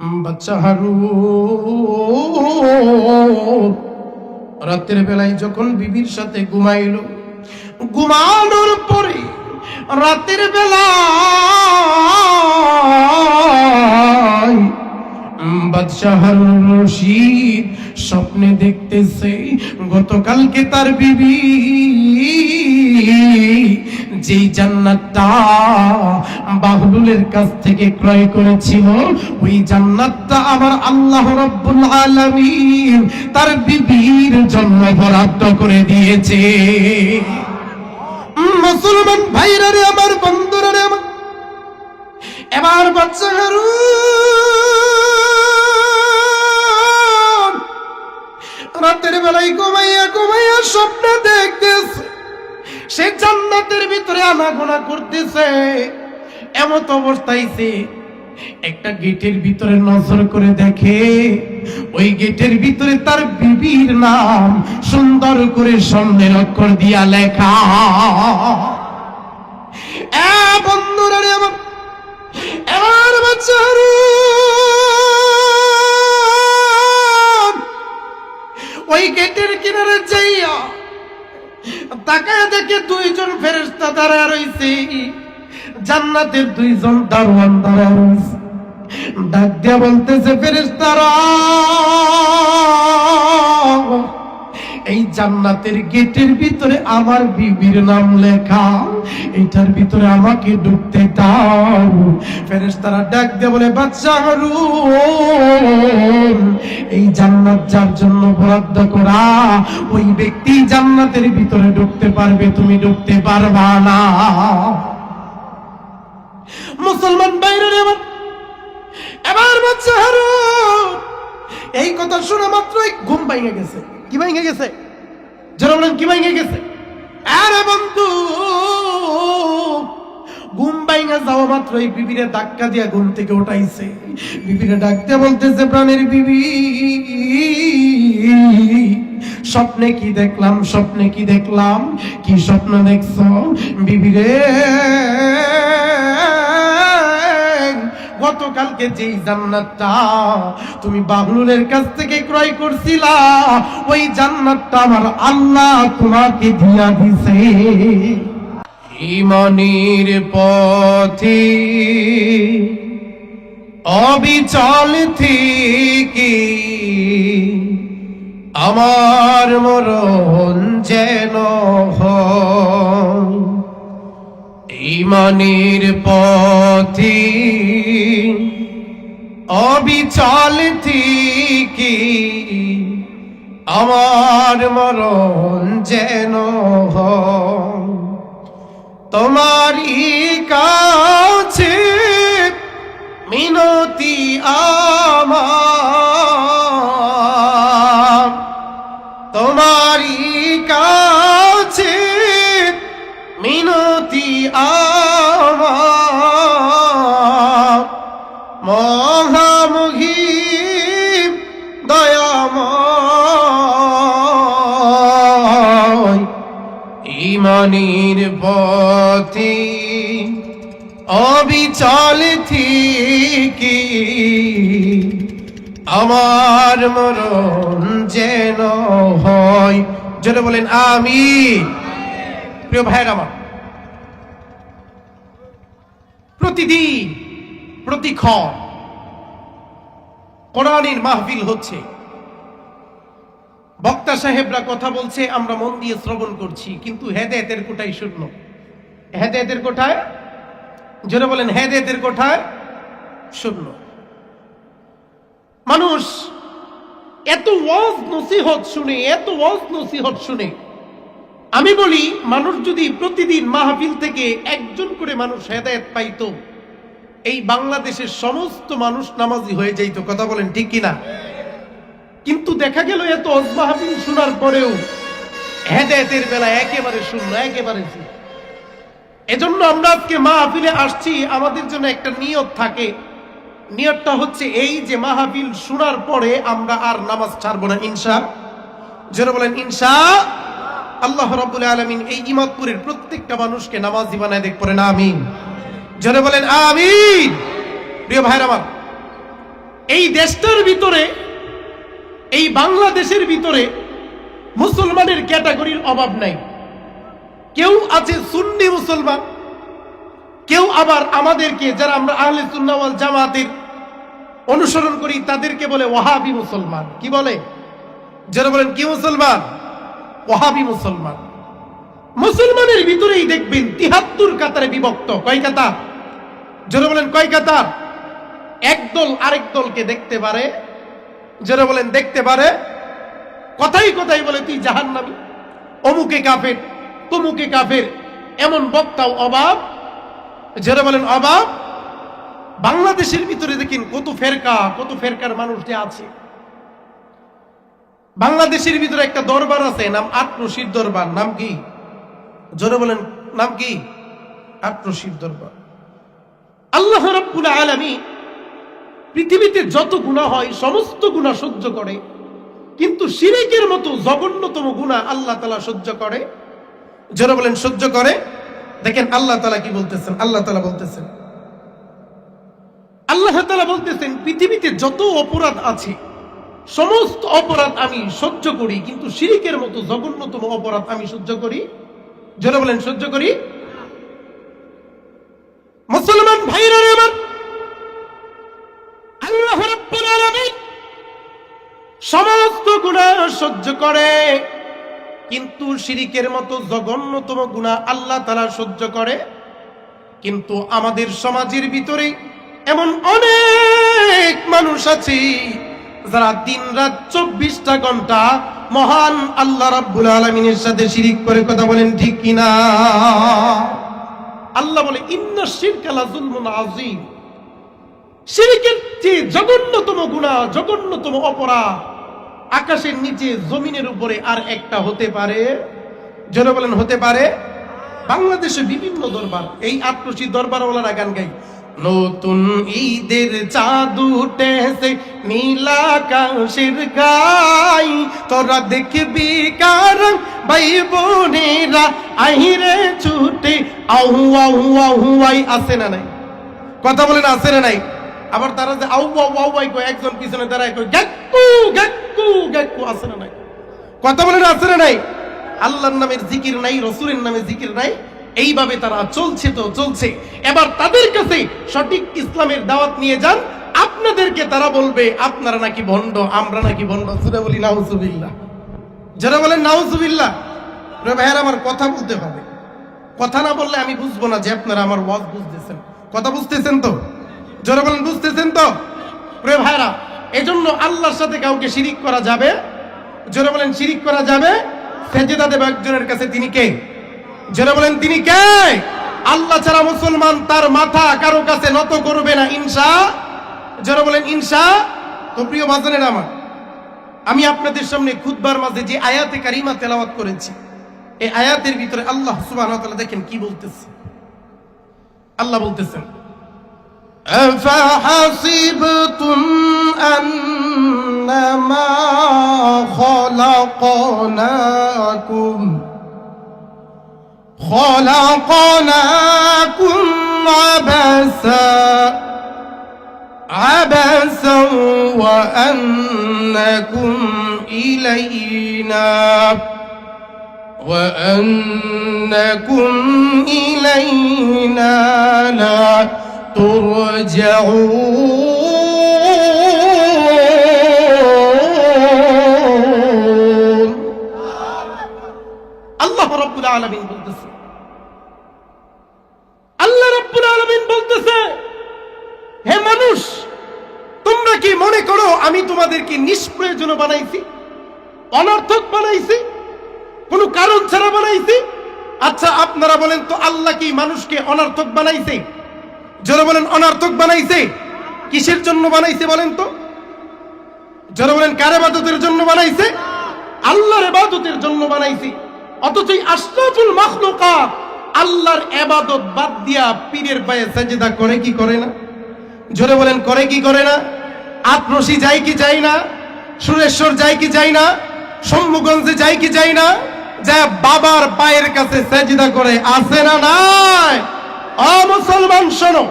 বাচ্চা হারুন রাতের বেলায় যখন বিবির সাথে ঘুমাইল, ঘুমানোর পরে রাতের বেলায় বাদশা হারুন রশিদ স্বপ্নে দেখতেছে গতকালকে তার বিবি যেই জান্নাতটা বাহলুলের কাছ থেকে ক্রয় করেছিল, ওই জান্নাতটা আবার আল্লাহ রাব্বুল আলামিন তার বিবির জন্য বরাদ্দ করে দিয়েছে। মুসলমান ভাইরা রে, আমার বন্ধুরা রে, এবার বাচ্চা হারুন রাতের বেলায় ঘুমাইয়া ঘুমাইয়া স্বপ্ন দেখতেছে সে জান্নাতের ভিতরে আনাগোনা করতেছে। এমত অবস্থায় সে একটা গেটের ভিতরে নজর করে দেখে, ওই গেটের ভিতরে তার বিবির নাম সুন্দর করে স্বর্ণের অক্ষর দিয়া লেখা। বন্ধুরা রে, আমার বাচ্চা ওই গেটের কিনারে যাইয়া তাকায় দেখে দুইজন ফেরেশতা দাঁড়ায় রইছে, জান্নাতের দুইজন দারোয়ান দাঁড়ায় রইছে। ডাক দিয়া বলতেছে, ফেরেশতারা এই জান্নাতের গেটের ভিতরে আমার বিবির নাম লেখা, এটার ভিতরে আমাকে ঢুকতে দাও। ফেরেশতারা ডাক দিয়ে বলে, বাদশা হারুন এই জান্নাত যার জন্য বরাদ্দ করা, ওই ব্যক্তি জান্নাতের ভিতরে ঢুকতে পারবে, তুমি ঢুকতে পারবা না। মুসলমান বাইরে এবার বাদশা হারুন এই কথা শুনে মাত্রই ঘুম ভেঙে গেছে। কি ভেঙে গেছে? যারা বলেন কি ভেঙে গেছে? আরে বন্ধু, ঘুম ভেঙে যাওয়া মাত্রই বিবিরে ধাক্কা দিয়া ঘুম থেকে উঠাইছে। বিবিরে ডাকতে বলতেছে, প্রাণের বিবি স্বপ্নে কি দেখলাম, স্বপ্নে কি দেখলাম, কি স্বপ্ন দেখছো? বিবিরে গতকালকে যেই জান্নাতটা তুমি বাহলুলের কাছ থেকে ক্রয় করছিলা, ওই জান্নাতটা আমার আল্লাহ তোমাকে দিয়া দিছে। ঈমানের পথে অবিচল থেকে আমার মরণ যেন হয়। ঈমানের পথে অবিচল থেকে আমার মরণ যেন হয়। তোমারই কাছে মিনতি আমার, তোমারই কাছে মিনতি আমার, মহামহিম দয়াময়। ঈমানের পথে অবিচল থেকে আমার মরণ যেন হয়। যেটা বলেন আমিন। প্রিয় ভাইয়ের আমার, প্রতিদিন প্রতিক্ষণ কোরআনের মাহফিল হচ্ছে, বক্তা সাহেবরা কথা বলছে, আমরা মন দিয়ে শ্রবণ করছি, কিন্তু হেদায়েতের কোঠায় শূন্য। হেদায়েতের কোঠায়, যারা বলেন হেদায়েতের কোঠায় শূন্য। মানুষ এত ওয়াজ নসিহত শুনে, এত ওয়াজ নসিহত শুনে, আমি বলি মানুষ যদি প্রতিদিন মাহফিল থেকে একজন করে মানুষ হেদায়েত পাইতো, এই বাংলাদেশের সমস্ত মানুষ নামাজি হয়ে যাইতো। কথা বলেন ঠিক কিনা? কিন্তু দেখা গেল এত ওয়াজ মাহফিল শোনার পরেও হেদায়েতের বেলা একেবারে শূন্য, একেবারে। এজন্য আমরা আজকে মাহফিলে আসছি, আমাদের জন্য একটা নিয়ত থাকে। নিয়তটা হচ্ছে এই যে মাহফিল শোনার পরে আমরা আর নামাজ ছাড়বো না, ইনশাআল্লাহ। যারা বলেন ইনশাআল্লাহ, আল্লাহ রাব্বুল আলামিন এই ইমাদপুরের প্রত্যেকটা মানুষকে নামাজি বানায় দেখ, পড়েন আমিন। যারা বলেন আমিন। প্রিয় ভাইরা আমার, এই দেশটার ভিতরে, এই বাংলাদেশের ভিতরে মুসলমানের ক্যাটাগরির অভাব নাই। কেউ আছে সুন্নি মুসলমান, কেউ আবার আমাদেরকে যারা আমরা আহলে সুন্নাহ ওয়াল জামাতের অনুসরণ করি তাদেরকে বলে ওয়াহাবি মুসলমান। কি বলে? যারা বলেন কি মুসলমান? ওয়াহাবি মুসলমান। মুসলমানের ভিতরেই দেখবেন ৭৩ কাতারে বিভক্ত। কয় কাতার? যারা বলেন কয় কাতার? এক দল আরেক দলকে দেখতে পারে, যারা বলেন দেখতে পারে, কথাই কথাই বলে তুই জাহান্নামী, অমুকে কাফের, তমুকে কাফের, এমন বক্তাও অভাব। যারা বলেন অভাব। বাংলাদেশের ভিতরে দেখেন কত ফেরকা, কত ফেরকার মানুষ যে আছে। বাংলাদেশের ভিতরে একটা দরবার আছে, নাম আট-রশিদ দরবার। নাম কি? যারা বলেন নাম কি? আট-রশিদ দরবার। আল্লাহ রাব্বুল আলামিন পৃথিবীতে যত গুনাহ হয় সমস্ত গুনাহ সহ্য করে, কিন্তু শিরকের মতো জঘন্যতম গুনাহ আল্লাহ তাআলা সহ্য করে। যারা বলেন সহ্য করে। দেখেন আল্লাহ তাআলা কি বলতেছেন। আল্লাহ তাআলা বলতেছেন, পৃথিবীতে যত অপরাধ আছে সমস্ত অপরাধ আমি সহ্য করি, কিন্তু শিরকের মতো জঘন্যতম অপরাধ আমি সহ্য করি। যারা বলেন সহ্য করি। মুসলমান ভাইরা আমার, আল্লাহ রাব্বুল আলামিন সমস্ত গুনাহ সহ্য করে, কিন্তু শিরকের মতো জঘন্যতম গুনাহ আল্লাহ তাআলা সহ্য করে। কিন্তু আমাদের সমাজের ভিতরে এমন অনেক মানুষ আছে যারা দিনরাত ২৪টা ঘন্টা মহান আল্লাহ রাব্বুল আলামিনের সাথে শিরক করে। কথা বলেন ঠিক কিনা? আল্লাহ বলে ইন্নাশ শিরকা লাযুলমুন আযীম। শিরকের যে জঘন্যতম গুনাহ, জঘন্যতম অপরাধ আকাশের নিচে জমিনের উপরে আর একটা হতে পারে? যারা বলেন হতে পারে। বাংলাদেশে বিভিন্ন দরবার, এই আট-রশিদ দরবারওয়ালারা গান গায়, নতুন ঈদের চাঁদ উঠেছে নীল আকাশের গায়, তোরা দেখবি কারণ ভাই বোনেরা আহিরে ছুটে আহু আহু আহু আই। আছে না নাই? কথা বলেন আছে না নাই? আবার তারা যে আউ আউ আউ আই কয়, একজন পিছনে দাঁড়ায় কয় গাক্কু গাক্কু গাক্কু। আছে না নাই? কথা বলেন আছে না নাই? আল্লাহর নামের জিকির নাই, রাসূলের নামে জিকির নাই। এইভাবে তারা চলছে তো চলছে। এবার তাদের কাছে সঠিক ইসলামের দাওয়াত নিয়ে যান, আপনাদেরকে তারা বলবে আপনারা নাকি ভণ্ড, আমরা নাকি ভণ্ড। সুরা বলি নাউজুবিল্লাহ। যারা বলেন নাউজুবিল্লাহ। রে ভাইরা আমার কথা বলতে হবে, কথা না বললে আমি বুঝবো না যে আপনারা আমার ওয়াজ বুঝতেছেন। কথা বুঝতেছেন তো? যারা বলেন বুঝতেছেন তো? রে ভাইরা, এজন্য আল্লাহর সাথে কাউকে শিরিক করা যাবে? যারা বলেন শিরিক করা যাবে। সেজদা দেব একজনের কাছে, তিনি কে? যারা বলেন তিনি কে? আল্লাহ ছাড়া মুসলমান তার মাথা কারো কাছে নত করবে না, ইনশা। যারা বলেন ইনশা। তো প্রিয় বাজানের আমার, আমি আপনাদের সামনে খুতবার মাঝে যে আয়াতে কারিমা তেলাওয়াত করেছি, এই আয়াতের ভিতরে আল্লাহ সুবহানাহু ওয়া তাআলা দেখেন কি বলতেছে। আল্লাহ বলতেছেন, আফাহাসিবতুম আন্নামা খলাকনাকুম عبثا وأنكم إلينا لا ترجعون. আল্লাহ রাব্বুল আলামিন বলতেছে, আল্লাহ রাব্বুল আলামিন বলতেছে, হে মানুষ, তোমরা কি মনে করো আমি তোমাদেরকে নিষ্প্রয়োজন বানাইছি, অনর্থক বানাইছি, কোনো কারণ ছাড়া বানাইছি? আচ্ছা আপনারা বলেন তো, আল্লাহ কি মানুষকে অনর্থক বানাইছে? যারা বলেন অনর্থক বানাইছে। কিসের জন্য বানাইছে বলেন তো? যারা বলেন কার ইবাদতের জন্য বানাইছে? আল্লাহর ইবাদতের জন্য বানাইছে। অথচ আশরাফুল মাখলুকাত আল্লাহর ইবাদত বাদ দিয়া পীরের পায়ে সাজদা করে কি করে না? জোরে বলেন করে কি করে না? আট-রশি যায় কি যায় না? সুরেশ্বর যায় কি যায় না? সম্মুগঞ্জে যায় কি যায় না? যা বাবার পায়ের কাছে সাজদা করে, আছে না নাই? মুসলমান শোনো,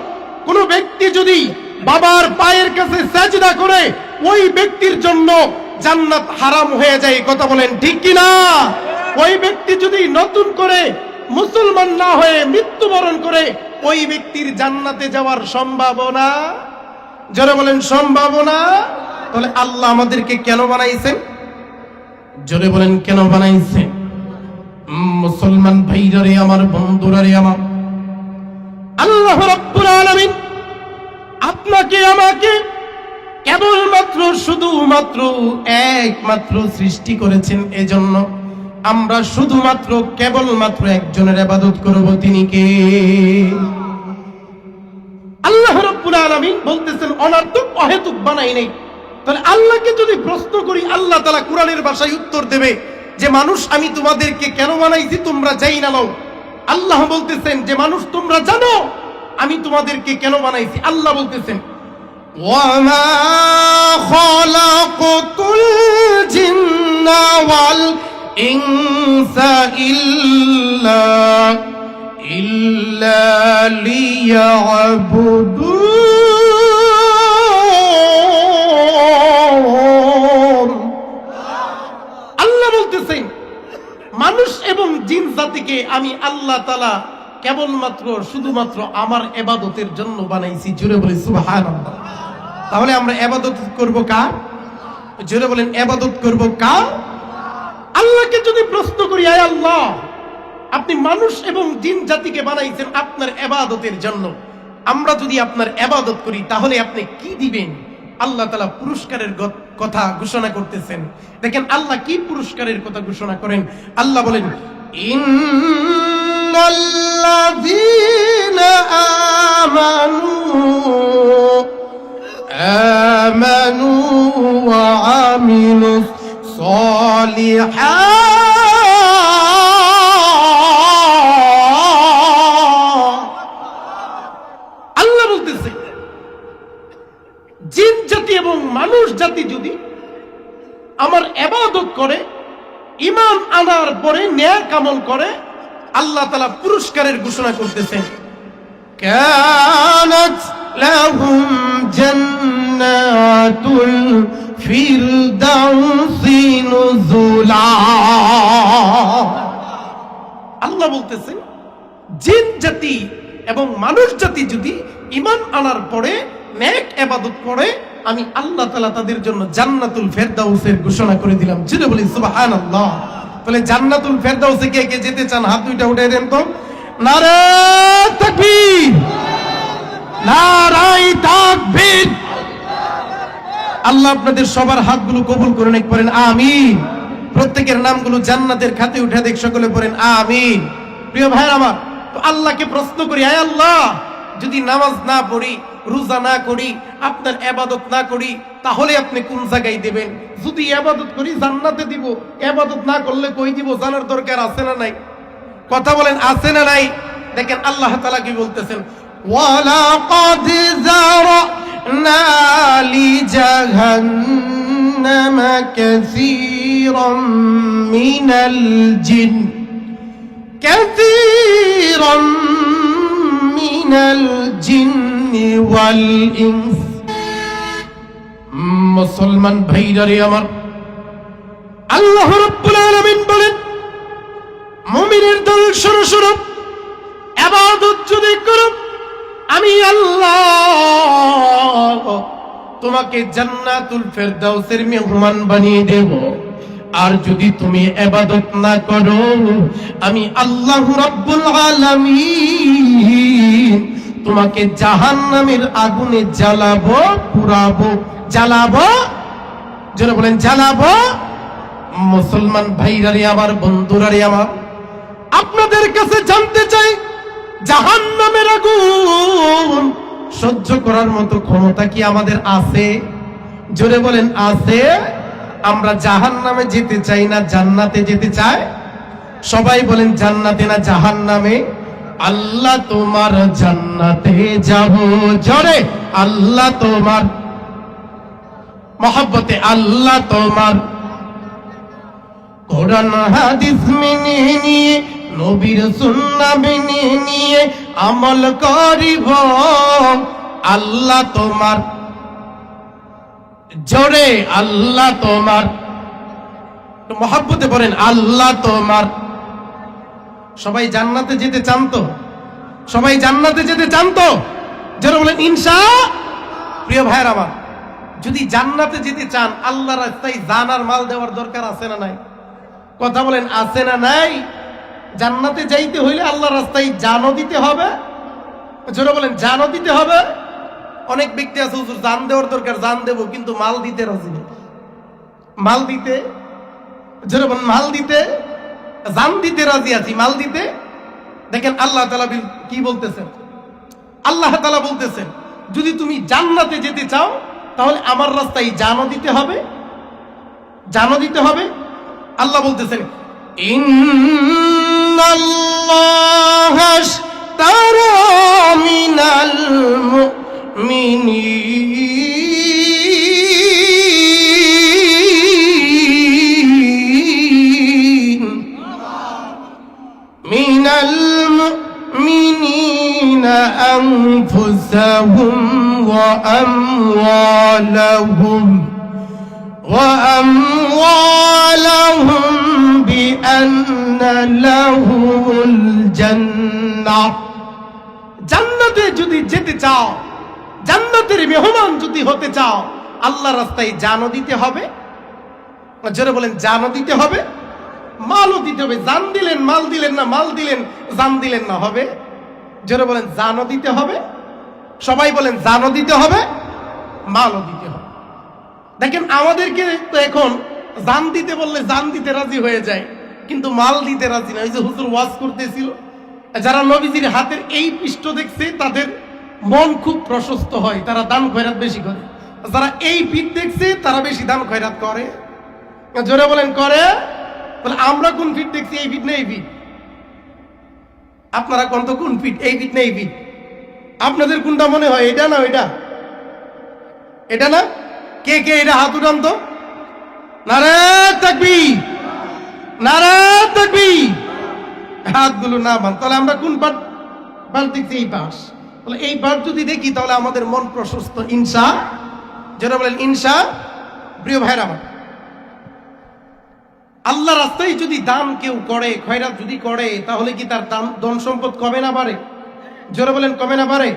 কোন ব্যক্তি যদি বাবার পায়ের কাছে সাজদা করে ওই ব্যক্তির জন্য জান্নাত হারাম হয়ে যায়। কথা বলেন ঠিক কিনা? ওই ব্যক্তি যদি নতুন করে মুসলমান না হয়ে মৃত্যুবরণ করে, ওই ব্যক্তির জান্নাতে যাওয়ার সম্ভাবনা, জোরে বলেন সম্ভাবনা। তাহলে আল্লাহ আমাদেরকে কেন বানাইছেন? জোরে বলেন কেন বানাইছেন? মুসলমান ভাইরা রে আমার, বন্ধুরা রে আমার, আল্লাহ রাব্বুল আলামিন আপনাকে আমাকে কেবলমাত্র শুধুমাত্র একমাত্র সৃষ্টি করেছেন। এজন্য আমরা শুধুমাত্র কেবলমাত্র একজনের ইবাদত করব, তিনি কে? আল্লাহ রাব্বুল আলামিন বলতেছেন অনার্থক অহেতুক বানাই নাই। তাহলে আল্লাহকে যদি প্রশ্ন করি, আল্লাহ তাআলা কোরআনের ভাষায় উত্তর দেবে যে মানুষ আমি তোমাদেরকে কেন বানাইছি তোমরা যাই না নাও। আল্লাহ বলতেছেন যে মানুষ তোমরা জানো আমি তোমাদেরকে কেন বানাইছি। আল্লাহ বলতেছেন ওয়ামা খালাকুতুল জিন্না ওয়াল ইনসা ইল্লা লিয়াবুদুন। আল্লাহ বলতেছেন মানুষ এবং জিন জাতিকে আমি আল্লাহ তাআলা কেবলমাত্র শুধুমাত্র আমার ইবাদতের জন্য বানাইছি। জোরে বলি সুবহানাল্লাহ। তাহলে আমরা ইবাদত করব কার? জোরে বলেন ইবাদত করব কার? আল্লাহকে যদি প্রশ্ন করি, আয় আল্লাহ আপনি মানুষ এবং জিন জাতিকে বানাইছেন আপনার ইবাদতের জন্য, আমরা যদি আপনার ইবাদত করি তাহলে আপনি কি দিবেন? আল্লাহ তাআলা পুরস্কারের কথা ঘোষণা করতেছেন। দেখেন আল্লাহ কি পুরস্কারের কথা ঘোষণা করেন। আল্লাহ বলেন ইন্নাল্লাযীনা আমানু ওয়া আমিলুস সলিহাত। আল্লাহ বলতেছে জিন জাতি এবং মানুষ জাতি যদি আমার ইবাদত করে, ঈমান আনার পরে নেক আমল করে, আল্লাহ তাআলা পুরস্কারের ঘোষণা করতেছেন কানাত লাহুম জান্নাতুল ফিরদাউসি নুজুলা। আল্লাহ বলতেছেন জিন জাতি এবং মানুষ জাতি যদি ঈমান আনার পরে নেক ইবাদত করে, আমি আল্লাহ তাআলা তাদের জন্য জান্নাতুল ফেরদাউসের ঘোষণা করে দিলাম। জোরে বলি সুবহানাল্লাহ। তাহলে জান্নাতুল ফেরদাউসে কে কে যেতে চান হাত দুইটা উঠাই দেন তো। নারে তাকবীর, নারায়ে তাকবীর। আল্লাহ আপনাদের সবার হাতগুলো কবুল করে নেক, পড়েন আমিন। প্রত্যেকের নামগুলো জান্নাতের খাতে উঠে দেখ, সকলে পড়েন আমিন। প্রিয় ভাইরা আমার, তো আল্লাহকে প্রশ্ন করি, আয় আল্লাহ যদি নামাজ না পড়ি, রোজা না করি, আপনার ইবাদত না করি, তাহলে আপনি কোন জায়গায় দিবেন? যদি ইবাদত করি জান্নাতে দিব, ইবাদত না করলে কই দিব? জানার দরকার আছে না নাই? কথা বলেন আছে না নাই? দেখেন আল্লাহ তাআলা কি বলতেছেন ওয়ালাকাদ যারানা লিজাহান্নামা কাসীরাম মিনাল জিন ওয়াল ইনস। মুসলমান ভাইরা রে আমার, আল্লাহ রাব্বুল আলামিন বলেন মুমিনের দল শুরু শুরু ইবাদত যদি করো, আমি আল্লাহ তোমাকে জান্নাতুল ফেরদাউসের মেহমান বানিয়ে দেব। আর যদি তুমি ইবাদত না করো, আমি আল্লাহ রাব্বুল আলামিন তোমাকে জাহান্নামের আগুনে জ্বালাবো, পুরাবো, জ্বালাবো। যারা বলেন জ্বালাবো। মুসলমান ভাইরা রে আমার, বন্ধুরা রে আমার, আপনাদের কাছে জানতে চাই জাহান্নামের আগুন সহ্য করার মতো ক্ষমতা কি আমাদের আছে? জোরে বলেন আছে? আমরা জাহান্নামে যেতে চাই না জান্নাতে যেতে চাই? সবাই বলেন জান্নাতে না জাহান্নামে? আল্লাহ তোমার জান্নাতে যাব, জোরে আল্লাহ তোমার মহব্বতে, আল্লাহ তোমার কোরআন হাদিস মেনে নিয়ে, নবীর সুন্নাহ মেনে নিয়ে আমল করিব, আল্লাহ তোমার, জোরে আল্লাহ তোমার, মহব্বতে বলেন আল্লাহ তোমার। সবাই জান্নাতে যেতে চান তো? সবাই জান্নাতে যেতে চান তো? যারা বলেন ইনশাআল্লাহ। প্রিয় ভাইয়ের আমার, যদি জান্নাতে যেতে চান আল্লাহর রাস্তায় জান আর মাল দেওয়ার দরকার আছে না নাই? কথা বলেন আছে না নাই? জান্নাতে যাইতে হইলে আল্লাহর রাস্তায় জানও দিতে হবে। যারা বলেন জানও দিতে হবে। অনেক ব্যক্তি আছে হুজুর জান দেওয়ার দরকার, জান দেব, কিন্তু মাল দিতে রাজি নেই। মাল দিতে, যারা বলেন মাল দিতে, জান দিতে রাজি আছি, মাল দিতে। দেখেন আল্লাহ তাআলা কি বলতেছেন? আল্লাহ তাআলা বলতেছেন যদি তুমি জান্নাতে যেতে চাও তাহলে আমার রাস্তায় জানও দিতে হবে, জানও দিতে হবে। আল্লাহ বলতেছেন ইন্নাল্লাহা আশতারা মিনাল মুমিনিনা أنفسهم وأموالهم بأن لهم الجنة। জান্নাতে যদি যেতে চাও, জান্নাতের মেহমান যদি হতে চাও, আল্লাহর রাস্তায় জানও দিতে হবে। যারা বলেন জানও দিতে হবে, মালও দিতে হবে। জান দিলেন মাল দিলেন না, মাল দিলেন জান দিলেন না, হবে? যারা বলেন জানও দিতে হবে। সবাই বলেন জানও দিতে হবে, মালও দিতে হবে। দেখেন আমাদেরকে তো এখন জান দিতে বললে জান দিতে রাজি হয়ে যায়, কিন্তু মাল দিতে রাজি না। ওই যে হুজুর ওয়াজ করতেছিল, যারা নবীজির হাতের এই পৃষ্ঠ দেখছে তাদের মন খুব প্রশস্ত হয়, তারা দান খয়রাত বেশি করে। যারা এই পিঠ দেখছে তারা বেশি দান খয়রাত করে। জোরে বলেন করে। বলে আমরা কোন পিঠ দেখছি? এই পিঠ না এই পিঠ? আপনারা কোন তো কোন পিঠ? এই পিঠ না এই পিঠ? আপনাদের কোনটা মনে হয়? এটা না ওইটা? এটা না? কে কে এটা হাত উঠান তো। নারে তাকবীর, নারে তাকবীর। হাতগুলো না বান, তাহলে আমরা কোন পাঠ দেখছি? এই পাশ। বলে এই পাঠ যদি দেখি তাহলে আমাদের মন প্রশস্ত ইনশাআল্লাহ। যারা বলেন ইনশাআল্লাহ। প্রিয় ভাইরা আমার, আল্লাহ রাস্তায় যদি দান কেউ করে, খয়রাত যদি করে, তাহলে কি তার ধন সম্পদ কমে না বাড়ে? জোরে বলেন কমে না বাড়ে?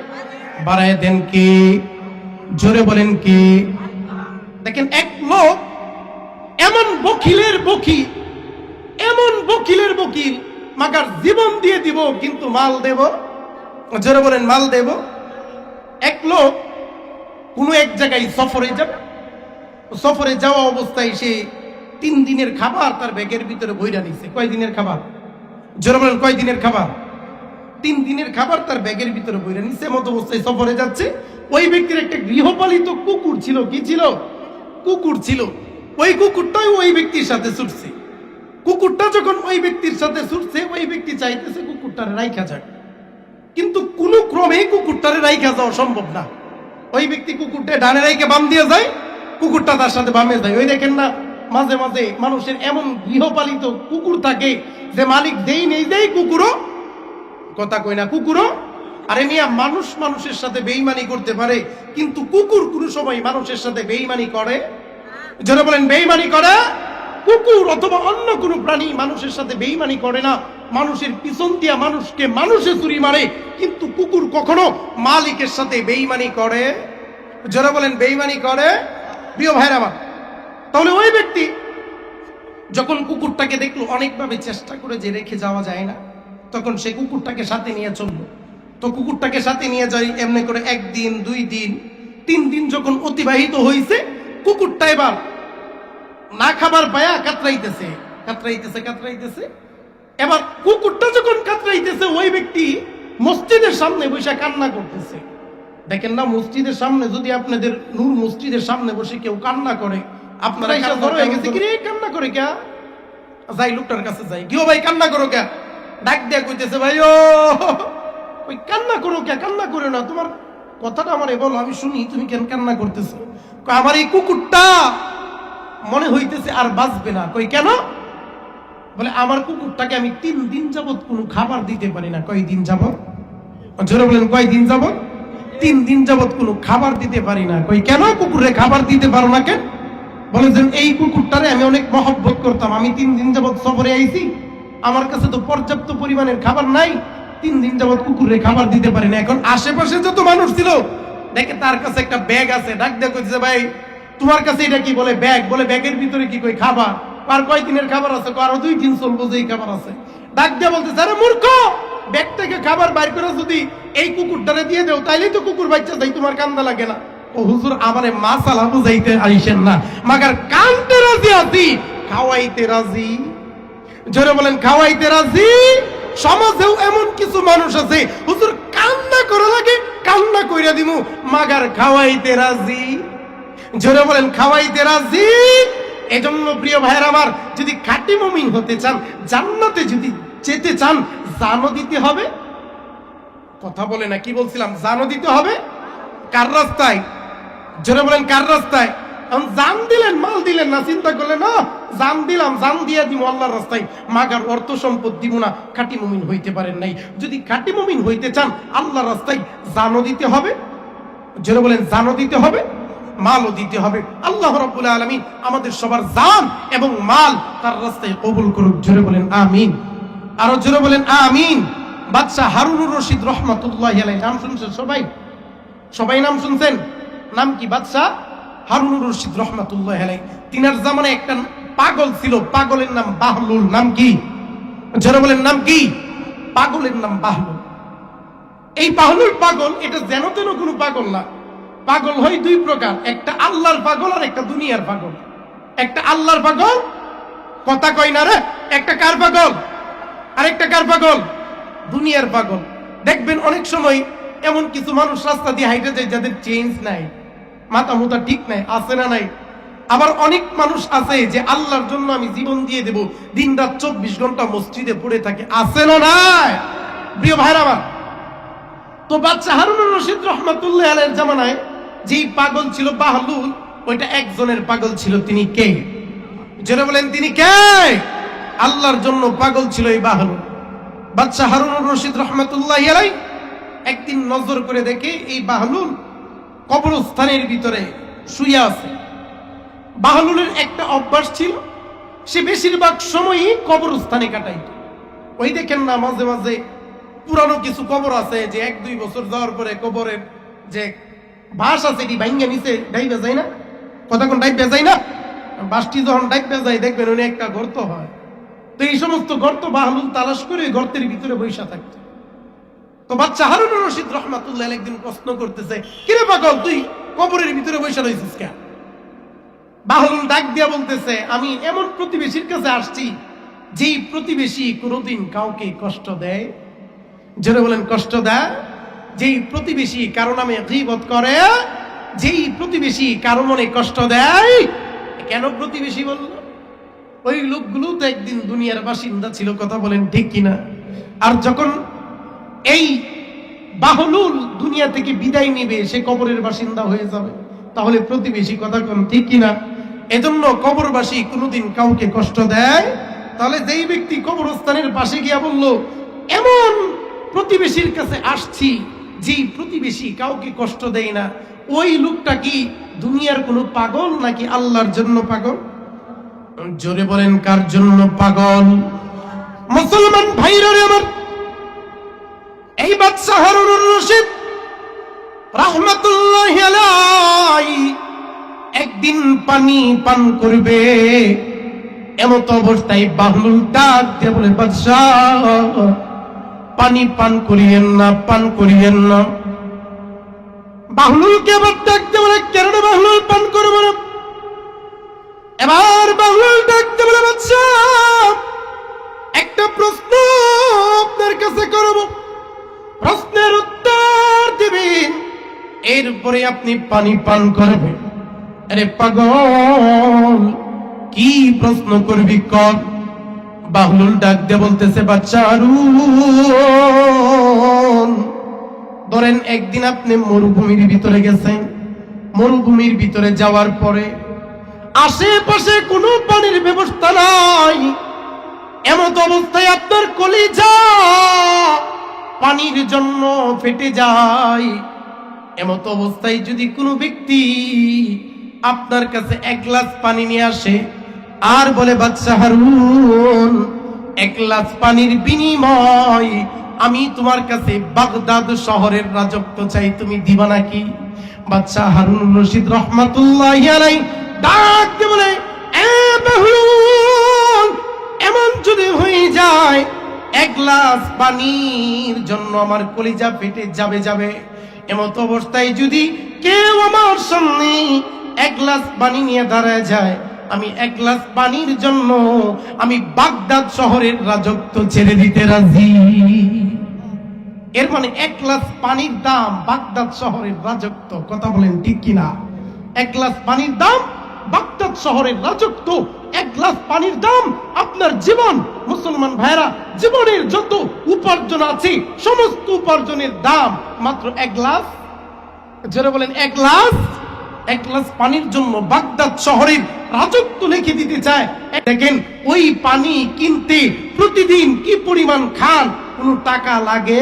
বাড়ায় দেন কি? জোরে বলেন কি? দেখেন এক লোক এমন বকিলের বকিল, এমন বকিলের বকিল, মাগার জীবন দিয়ে দিব কিন্তু মাল দেব। জোরে বলেন মাল দেব। এক লোক কোনো এক জায়গায় সফরে যাবে, সফরে যাওয়া অবস্থায় সে 3 দিনের খাবার তার ব্যাগের ভিতরে বইরা নিছে। কয় দিনের খাবার? জোরে বলেন কয় দিনের খাবার? 3 দিনের খাবার তার ব্যাগের ভিতরে বইরা নিছে। মত অবস্থায় সফরে যাচ্ছে। ওই ব্যক্তির একটা গৃহপালিত কুকুর ছিল। কি ছিল? কুকুর ছিল। ওই কুকুরটাই ওই ব্যক্তির সাথে ছুটছে। কুকুরটা যখন ওই ব্যক্তির সাথে ছুটছে, ওই ব্যক্তি চাইতেছে কুকুরটারে রাইখা যাক, কিন্তু কোনো ক্রমে কুকুরটারে রাইখা যাওয়া সম্ভব না। ওই ব্যক্তি কুকুরটা ডানে রাইখে বাম দিয়ে যায়, কুকুরটা তার সাথে বামে যায়। ওই দেখেন না, মাঝে মাঝে মানুষের এমন গৃহপালিত কুকুর থাকে যে মালিক দেই নেই দেই কুকুরও কথা কই না, কুকুরও। আরে মিয়া, মানুষ মানুষের সাথে বেঈমানি করতে পারে, কিন্তু কুকুর কোন সময় মানুষের সাথে বেঈমানি করে? যারা বলেন বেঈমানি করে। কুকুর অথবা অন্য কোনো প্রাণী মানুষের সাথে বেঈমানি করে না। মানুষের পিছন দিয়া মানুষকে মানুষে চুরি মারে, কিন্তু কুকুর কখনো মালিকের সাথে বেঈমানি করে? যারা বলেন বেঈমানি করে। প্রিয় ভাইরা আমার, তাহলে ওই ব্যক্তি যখন কুকুরটাকে দেখলো, অনেকভাবে চেষ্টা করে যে রেখে যাওয়া যায় না, তখন সে কুকুরটাকে সাথে নিয়ে চললো। তো কুকুরটাকে সাথে নিয়ে যাই এমনি করে 1 দিন 2 দিন 3 দিন যখন অতিবাহিত হয়েছে, কুকুরটা এবার না খাবার পায়া কাতরাইতেছে কাতরাইতেছে কাতরাইতেছে। এবার কুকুরটা যখন কাতরাইতেছে, ওই ব্যক্তি মসজিদের সামনে বসে কান্না করতেছে। দেখেন না, মসজিদের সামনে যদি আপনাদের নূর মসজিদের সামনে বসে কেউ কান্না করে, আপনারা কান্না করে কে? যাই লোকটার কাছে যাই, কেউ ভাই কান্না করো কে? ডাক দিয়া কইতেছে, ভাই ও ওই কান্না করো কে? কান্না করে না, তোমার কথাটা আমারে বলো, আমি শুনি তুমি কেন কান্না করতেছো। আমার এই কুকুরটা মনে হইতেছে আর বাঁচবে না। কই কেন? বলে আমার কুকুরটাকে আমি 3 দিন যাবত কোনো খাবার দিতে পারি না। কয় দিন যাবত? জোরে বলেন কয় দিন যাবত? 3 দিন যাবত কোনো খাবার দিতে পারি না। কই কেন কুকুরে খাবার দিতে পারো না কেন? বলে যে এই কুকুরটারে আমি অনেক মহব্বত করতাম, আমি 3 দিন যাবত সফরে আইছি, আমার কাছে তো পর্যাপ্ত পরিমাণের খাবার নাই, 3 দিন যাবত কুকুরে খাবার দিতে পারি না। এখন আশেপাশে যত মানুষ ছিল দেখে তার কাছে একটা ব্যাগ আছে, ডাক দিয়ে কইছে ভাই তোমার কাছে এটা কি? বলে ব্যাগ। বলে ব্যাগের ভিতরে কি? কই খাবার। আর কয় দিনের খাবার আছে? আরো 2 দিন চলবো যে এই খাবার আছে। ডাক দিয়ে বলতেছে আরে মূর্খ, ব্যাগ থেকে খাবার বাইর করে যদি এই কুকুরটারে দিয়ে দেও তাইলেই তো কুকুর বাচ্চা যাই, তোমার কান্দা লাগে না? ও হুজুর আমারে মাসালা বুঝাইতে আইছেন না, মাগার কানতে রাজি আছি, খাওয়াইতে রাজি। জোরে বলেন খাওয়াইতে রাজি। সমাজেও এমন কিছু মানুষ আছে হুজুর কান্না করা লাগে, কান্না কইরা দিমু, মাগার খাওয়াইতে রাজি। জোরে বলেন খাওয়াইতে রাজি। এজন্য প্রিয় ভাইয়ের আমার, যদি খাঁটি মুমিন হতে চান, জান্নাতে যদি যেতে চান, জানও দিতে হবে। কথা বলে না, কি বলছিলাম? জানও দিতে হবে। কার রাস্তায়? জোরে বলেন কার রাস্তায়? জান দিলেন, মাল দিলেন না, চিন্তা করলেন না জান দিলাম, জান দিয়া দিব আল্লাহর রাস্তায়, মাগার অর্থ সম্পদ দিব না, খাঁটি মুমিন হইতে পারেন নাই। যদি খাঁটি মুমিন হইতে চান, আল্লাহর রাস্তায় জানও দিতে হবে। জোরে বলেন জানও দিতে হবে, মালও দিতে হবে। আল্লাহ রাব্বুল আলামিন আমাদের সবার জান এবং মাল তার রাস্তায় কবুল করুক। জোরে বলেন আমিন। আরো জোরে বলেন আমিন। বাদশাহ হারুনুর রশিদ রহমাতুল্লাহি আলাইহি নাম শুনছেন সবাই? সবাই নাম শুনছেন? নাম কি? বাদশাহ হারুনুর রশিদ রহমাতুল্লাহি আলাইহি। তিনার জামানায় একটা পাগল ছিল, পাগলের নাম বাহলুল। নাম কি? জোরে বলেন নাম কি? পাগলের নাম বাহলুল। এই বাহলুল পাগল এটা যেন তেন কোনো পাগল না। পাগল হয় 2 প্রকার, একটা আল্লাহর পাগল আর একটা দুনিয়ার পাগল। একটা আল্লাহর পাগল, কথা কয় না রে, একটা কার পাগল? আর একটা কার পাগল? দুনিয়ার পাগল। দেখবেন অনেক সময় এমন কিছু মানুষ রাস্তা দিয়ে হাইটে যায় যাদের চেঞ্জ নাই, মাথা মুথা ঠিক নাই, আছে না নাই? আবার অনেক মানুষ আছে যে আল্লাহর জন্য আমি জীবন দিয়ে দেব, দিন রাত 24 ঘন্টা মসজিদে পড়ে থাকে, আছে না নাই? প্রিয় ভাইরা আমার, তো বাদশা হারুনুর রশিদ রহমাতুল্লাহি আলাইহির জামানায় যেই পাগল ছিল বাহলুল, ওইটা একজনের পাগল ছিল। তিনি কে? জোরে বলেন তিনি কে? আল্লাহর জন্য পাগল ছিল এই বাহলুল। বাদশা হারুনুর রশিদ রহমাতুল্লাহি আলাইহি একদিন নজর করে দেখে এই বাহলুল কবরস্থানের ভিতরে শুয়ে আছে। বাহলুলের একটা অভ্যাস ছিল, সে বেশিরভাগ সময়ই কবরস্থানে কাটাইত। ওই দেখেন না মাঝে মাঝে পুরানো কিছু কবর আছে যে 1-2 বছর যাওয়ার পরে কবরের যে বাঁশ আছে এটি ভাঙ্গা নিচে ডাইবে যায় না? কথা কোন ডাইবে যায় না? বাঁশটি যখন ডাইবে যায় দেখবেন ওই একটা গর্ত হয়। তো এই সমস্ত গর্ত বাহলুল তালাশ করে গর্তের ভিতরে বৈশা থাকত। তো বাদশা হারুনুর রশিদ রহমাতুল্লাহ একদিন প্রশ্ন করতেছে, কিরে পাগল তুই কবরের ভিতরে বৈশা রয়েছিস কেন? বাহলুল ডাক দিয়া বলতেছে, আমি এমন প্রতিবেশীর কাছে আসছি যেই প্রতিবেশী কোনোদিন কাউকে কষ্ট দেয়। জোরে বলেন কষ্ট দেয়। যেই প্রতিবেশী কারো নামে গীবত করে, যেই প্রতিবেশী কারো মনে কষ্ট দেয়। কেন প্রতিবেশী বলল? ওই লোকগুলো তো একদিন দুনিয়ার বাসিন্দা ছিল, কথা বলেন ঠিক কিনা? আর যখন এই বাহলুল দুনিয়া থেকে বিদায় নিবে, সে কবরের বাসিন্দা হয়ে যাবে, তাহলে প্রতিবেশী, কথা কোন ঠিক কিনা? এজন্য কবরবাসী কোনোদিন কাউকে কষ্ট দেয়। তাহলে যেই ব্যক্তি কবরস্থানের পাশে গিয়া বলল, এমন প্রতিবেশীর কাছে আসছি যেই প্রতিবেশী কাউকে কষ্ট দেয় না, ওই লোকটা কি দুনিয়ার কোনো পাগল নাকি আল্লাহর জন্য পাগল? জোরে বলেন কার জন্য পাগল? মুসলমান ভাইরা আমার, এই বাদশা হারুনুর রশিদ রাহমাতুল্লাহি আলাইহি একদিন পানি পান করবে, এমত অবস্থায় বাহলুল ডাক দিয়ে বলে, বাদশাহ পানি পান করিয়েন না, পান করিয়েন না। বাহলুলকে আবার ডাক দিয়ে বলে, কেন বাহলুল পান করবো না? এবার বাহলুল ডাক দিয়ে বলে, বাদশাহ একটা প্রশ্ন আপনার কাছে করব, প্রশ্নের উত্তর দিবেন, এরপরে আপনি পানি পান করবেন। আরে পাগল, কি প্রশ্ন করবি কর? বাহলুল ডাক দিয়ে বলতেছে, বাদশা হারুন, ধরেন একদিন আপনি মরুভূমির ভিতরে গেছেন, মরুভূমির ভিতরে যাওয়ার পরে আশেপাশে কোনো পানির ব্যবস্থা নাই, এমত অবস্থায় আপনার কলিজা পানির জন্য ফেটে যায়। এমত অবস্থায় যদি কোনো ব্যক্তি আপনার কাছে এক গ্লাস পানি নিয়ে আসে আর বলে, বাদশা হারুন, এক গ্লাস পানির বিনিময় আমি তোমার কাছে বাগদাদ শহরের রাজত্ব চাই, তুমি দিবা নাকি? বাদশা হারুন রশিদ রহমাতুল্লাহি আলাইহি ডাক দিয়ে বলে, এ বেহুল, এমন যদি হয়ে যায় এক গ্লাস পানির জন্য আমার কলিজা ফেটে যাবে। এমত অবস্থায় যদি কেউ আমার সামনে এক গ্লাস পানি নিয়ে দাঁড়ায় যায়, আমি এক গ্লাস পানির জন্য আমি বাগদাদ শহরের রাজত্ব ছেড়ে দিতে রাজি। এর মানে এক গ্লাস পানির দাম বাগদাদ শহরের রাজত্ব। কথা বলেন ঠিক কিনা? এক গ্লাস পানির দাম বাগদাদ শহরের রাজত্ব। এক গ্লাস পানির দাম আপনার জীবন। মুসলমান ভাইরা, জীবনের যত উপার্জন আছে সমস্ত উপার্জনের দাম মাত্র এক গ্লাস। যারা বলেন এক গ্লাস, এক গ্লাস পানির জন্য বাগদাদ শহরের রাজত্ব লিখে দিতে চায়। দেখেন ওই পানি কিনতে প্রতিদিন কি পরিমাণ খান, কোনো টাকা লাগে?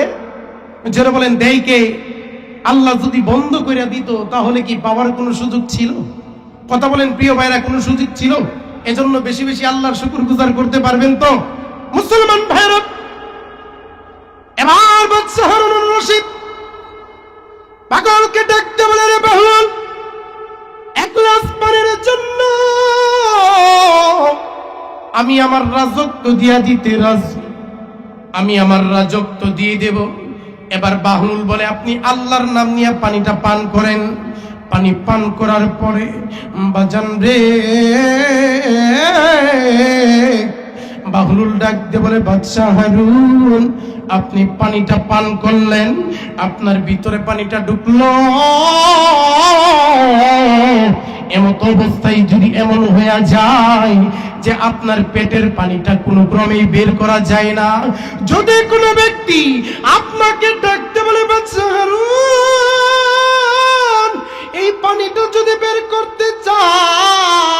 যারা বলেন দেয় কে? আল্লাহ যদি বন্ধ করে দিত তাহলে কি পাওয়ার কোনো সুযোগ ছিল? কথা বলেন প্রিয় ভাইরা, কোনো সুযোগ ছিল? এজন্য বেশি বেশি আল্লাহর শুকরগুজার করতে পারবেন তো মুসলমান ভাইরা। এবার বাদশা হারুন রশিদ পাগলকে ডাকতে বলে, রে বেহুল, এক গ্লাস পানির জন্য আমি আমার রাজত্ব দিয়া দিতে রাজি, আমি আমার রাজত্ব দিয়ে দেব। এবার বাহুল বলে, আপনি আল্লাহর নাম নিয়ে পানিটা পান করেন। পানি পান করার পরে বাজান রে, বাহুল ডাক দিয়ে বলে, বাদশা হারুন, আপনি পানিটা পান করলেন, আপনার ভিতরে পানিটা ঢুকলো। এমত অবস্থায় যদি এমন হয়ে যায় যে আপনার পেটের পানিটা কোনো ক্রমেই বের করা যায় না, যদি কোনো ব্যক্তি আপনাকে ডাকতে বলে, বাদশা হারুন, এই পানিটা যদি বের করতে চাও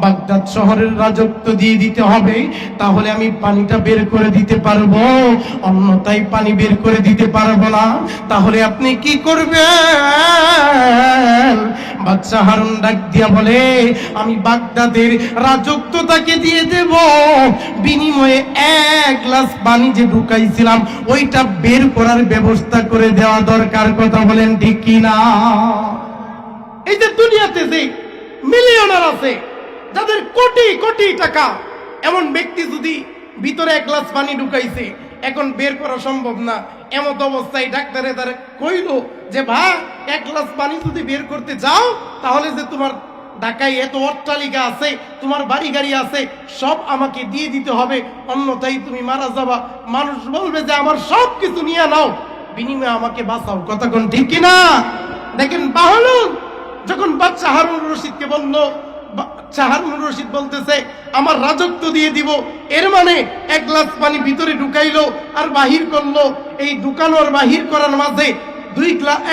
বাগদাদ শহরের রাজত্ব দিয়ে দিতে হবে, তাহলে আমি পানিটা বের করে দিতে পারবো, অন্যথায় পানি বের করে দিতে পারবো না। তাহলে আপনি কি করবেন? বাদশা হারুন ডাক দিয়া বলে, আমি বাগদাদের রাজত্ব তাকে দিয়ে দেব, বিনিময়ে এক গ্লাস পানি যে ঢুকাইছিলাম ওইটা বের করার ব্যবস্থা করে দেওয়া দরকার। কথা বলেন ঠিক কিনা? এই যে দুনিয়াতে যে মিলিয়নার আছে, যাদের কোটি কোটি টাকা, এমন ব্যক্তি যদি ভিতরে এক গ্লাস পানি ঢুকাইছে, এখন বের করা সম্ভব না, এমত অবস্থায় ডাক্তারে তার কইলো যে, ভাই, এক গ্লাস পানি যদি বের করতে যাও তাহলে যে তোমার ঢাকায় এত অট্টালিকা আছে, তোমার বাড়ি গাড়ি আছে, সব আমাকে দিয়ে দিতে হবে, অন্যথায় তুমি মারা যাবা। মানুষ বলবে যে আমার সব কিছু নিয়ে নাও, বিনিময়ে আমাকে বাঁচাও। কথা কোন ঠিক কিনা? দেখেন বাহুল যখন বাদশা হারুন রশিদকে বলল, বাদশা হারুন রশিদ বলতেছে আমার রাজত্ব দিয়ে দিব, এর মানে এক গ্লাস পানি ভিতরে ঢুকাইলো আর বাহির করলো। এই ঢুকানোর বাহির করার মাঝে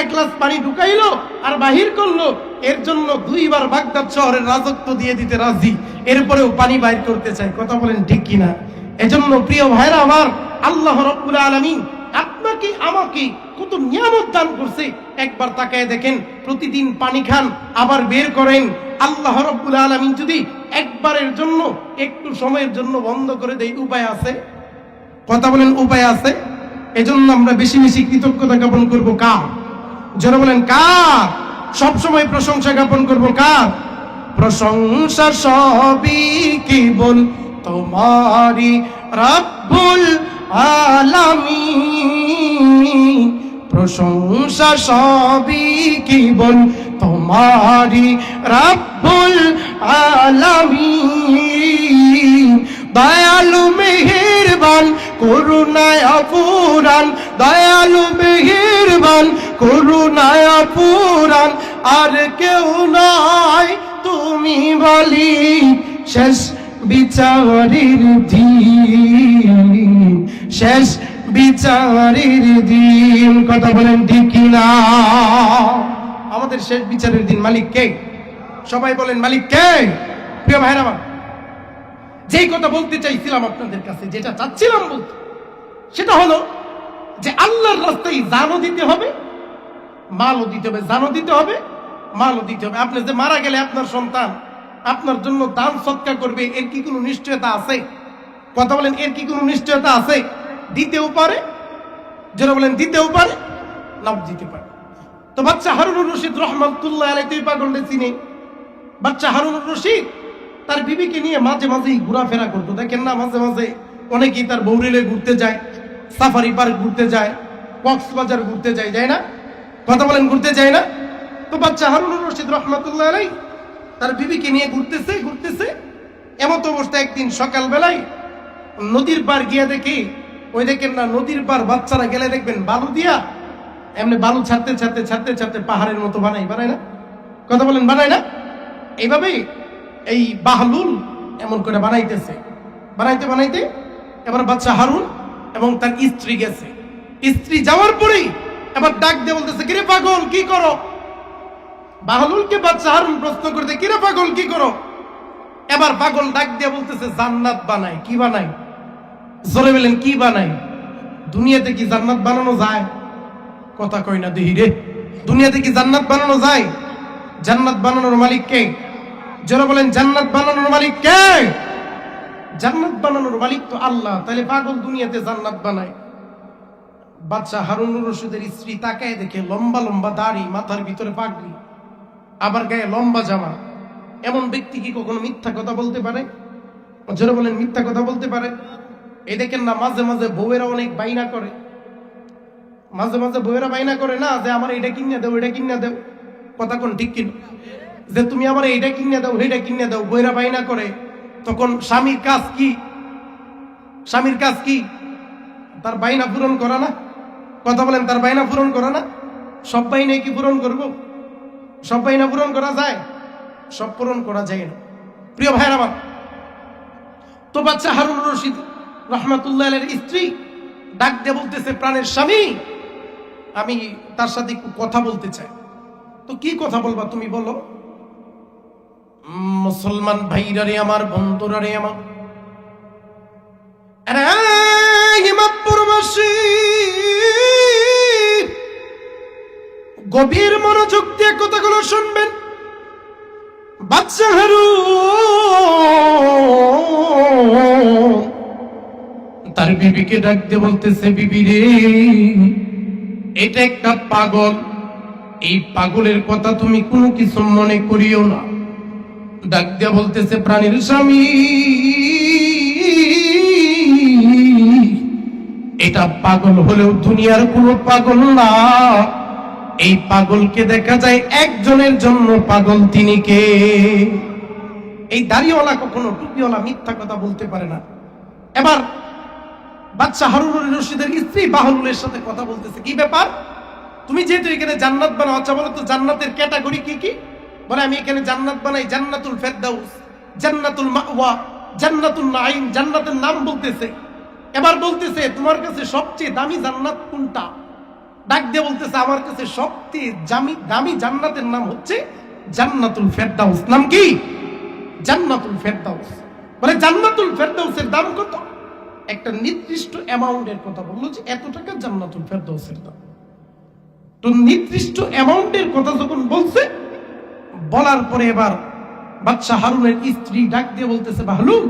এক গ্লাস পানি ঢুকাইলো আর বাহির করলো, এর জন্য দুইবার বাগদাদ শহরের রাজত্ব দিয়ে দিতে রাজি, এরপরেও পানি বাইর করতে চায়। কথা বলেন ঠিক কিনা? এজন্য প্রিয় ভাইরা আমার, আল্লাহ রাব্বুল আলামিন আপনাকে আমাকে কত নিয়ামত দান করছে। একবার তাকায় দেখেন, প্রতিদিন পানি খান আবার বের করেন। আল্লাহ রাব্বুল আলামিন যদি একবারের জন্য একটু সময়ের জন্য বন্ধ করে দেয়, উপায় আছে? কথা বলেন উপায় আছে? এজন্য আমরা বেশি বেশি কৃতজ্ঞতা জ্ঞাপন করবো কার? যারা বলেন কার? সবসময় প্রশংসা জ্ঞাপন করবো কার? প্রশংসা সবই কেবল তোমারই রাব্বুল আলামিন, প্রশংসা সবই কেবল তোমারই রাব্বুল আলামিন। দয়ালু মেহেরবান করুণায় অপুরান, দয়ালু মেহেরবান করুণায় অপুরান, আর কেউ নয় তুমি বলি শেষ বিচারের দিন, শেষ বিচারের দিন। কথা বলেন ঠিক না? আমাদের শেষ বিচারের দিন মালিক কে? সবাই বলেন মালিক কে? প্রিয় ভাইরা আমার, যেই কথা বলতে চাইছিলাম আপনাদের কাছে, যেটা চাচ্ছিলাম বলতে, সেটা হলো যে আল্লাহর রাস্তায় জানও দিতে হবে, মালও দিতে হবে, জানও দিতে হবে, মালও দিতে হবে। আপনি যে মারা গেলে আপনার সন্তান আপনার জন্য দান সৎকার করবে, এর কি কোনো নিশ্চয়তা আছে? কথা বলেন, এর কি কোনো নিশ্চয়তা আছে? দিতেও পারে, যারা বলেন দিতেও পারে, নাও দিতে পারে। তো বাচ্চা হারুনুর রশিদ রহমাতুল্লাহ আলাইহি, তুই পাগলটা চিনি, বাচ্চা হারুনুর রশিদ তার বিবিকে নিয়ে মাঝে মাঝেই ঘোরাফেরা করতো। দেখেন না, মাঝে মাঝে অনেকেই তার বৌরিলে ঘুরতে যায়, সাফারি পার্ক ঘুরতে যায়, কক্সবাজার ঘুরতে যায়, যায় না? কথা বলেন, ঘুরতে যায় না? তো বাচ্চা হারুনুর রশিদ রহমাতুল্লাহ আলাইহি তার বিবিকে নিয়ে ঘুরতেছে ঘুরতেছে, এমত অবস্থা একদিন সকালবেলায় নদীর পার গিয়া দেখি, ওই দেখেন না নদীর পার বাচ্চারা গেলে দেখবেন বালু দিয়া এমনি বালু ছাড়তে ছাড়তে ছাড়তে ছাড়তে পাহাড়ের মতো বানায় না? কথা বলেন, বানায় না? এইভাবেই এই বাহলুল এমন করে বানাইতেছে, বানাইতে বানাইতে এবার বাচ্চা হারুন এবং তার স্ত্রী গেছে। স্ত্রী যাওয়ার পরেই এবার ডাক দিয়ে বলতেছে, কিরে পাগল কি করো? বাহলুলকে বাচ্চা হারুন প্রশ্ন করতে, কিরে পাগল কি করো? এবার পাগল ডাক দিয়ে বলতেছে, জান্নাত বানাই। কি বানাই? জোরে বলেন, কি বানাই? দুনিয়াতে কি জান্নাত বানানো যায়? কথা কই না দেহি রে। দুনিয়াতে কি জান্নাত বানানো যায়? জান্নাত বানানোর মালিক কে? যারা বলেন জান্নাত বানানোর মালিক কে? জান্নাত বানানোর মালিক তো আল্লাহ। তাহলে পাগল দুনিয়াতে জান্নাত বানায়। বাচ্চা হারুনুর রশিদের স্ত্রী তাকায় দেখে লম্বা লম্বা দাড়ি, মাথার ভিতরে পাগড়ি, আবার গায়ে লম্বা জামা। এমন ব্যক্তি কি কখনো মিথ্যা কথা বলতে পারে? যারা বলেন মিথ্যা কথা বলতে পারে? এই দেখেন না, মাঝে মাঝে বউয়েরা অনেক বাইনা করে, মাঝে মাঝে বউয়েরা বাইনা করে না যে আমার এইটা কিনে দাও, এটা কিনে দাও। কথা কোন ঠিক কিনা? যে তুমি আমার এইটা কিনে দাও, সেইটা কিনে দাও, বউয়েরা বাইনা করে। তখন স্বামীর কাজ কি? স্বামীর কাজ কি? তার বাইনা পূরণ করা না? কথা বলেন, তার বাইনা পূরণ করা না? সব বাইনাই কি পূরণ করব? সব বাইনা পূরণ করা যায়? সব পূরণ করা যায় না। প্রিয় ভাইয়ের আমার, তো বাচ্চা হারুনুর রশিদ রহমাতুল্লাহ আলাইহির স্ত্রী ডাক দিয়ে বলতেছে, প্রাণের স্বামী, আমি তার সাথে একটু কথা বলতে চাই। তো কি কথা বলবা তুমি বলো? মুসলমান ভাইরা রে আমার, বন্ধুরা রে আমার, হিমাপুরবাসী গভীর মনোযোগ দিয়ে কথাগুলো শুনবেন। বাচ্চা হারুন তার বিবিকে ডাক দিয়ে বলতেছে, বিবি রে, এটা একটা পাগল, এই পাগলের কথা তুমি কোনো কিছু মনে করিও না। ডাক দিয়ে বলতেছে, প্রাণীর স্বামী, এটা পাগল হলেও দুনিয়ার কোনো পাগল না। এই পাগলকে দেখা যায় একজনের জন্য পাগল, তিনি কে? এই দাড়িওয়ালা কখনো টুপিওয়ালা মিথ্যা কথা বলতে পারে না। এবার বাচ্চা হারুনুর রশিদের স্ত্রী বাহলুলের সাথে কথা বলতেছে, কি ব্যাপার? তুমি যেহেতু এখানে জান্নাত বানাও, আচ্ছা বলো তো জান্নাতের ক্যাটাগরি কি কি? বলে, আমি এখানে জান্নাত বানাই জান্নাতুল ফেরদাউস, জান্নাতুল মাওয়া, জান্নাতুল নাঈম, জান্নাতের নাম বলতেছে। এবার বলতেছে, তোমার কাছে সবচেয়ে দামি জান্নাত কোনটা? ডাক দিয়ে বলতেছে, আমার কাছে সবচেয়ে দামি জান্নাতের নাম হচ্ছে জান্নাতুল ফেরদাউস। নাম কি? জান্নাতুল ফেরদাউস। বলে, জান্নাতুল ফেরদাউসের দাম কত? একটা নির্দিষ্ট অ্যামাউন্টের কথা বললো, যে এত টাকা জান্নাতুল ফেরদাউসের দাম। তো নির্দিষ্ট অ্যামাউন্টের কথা যখন বলছে, বলার পরে এবার বাদশা হারুনের স্ত্রী ডাক দিয়ে বলতেছে, বাহলুল,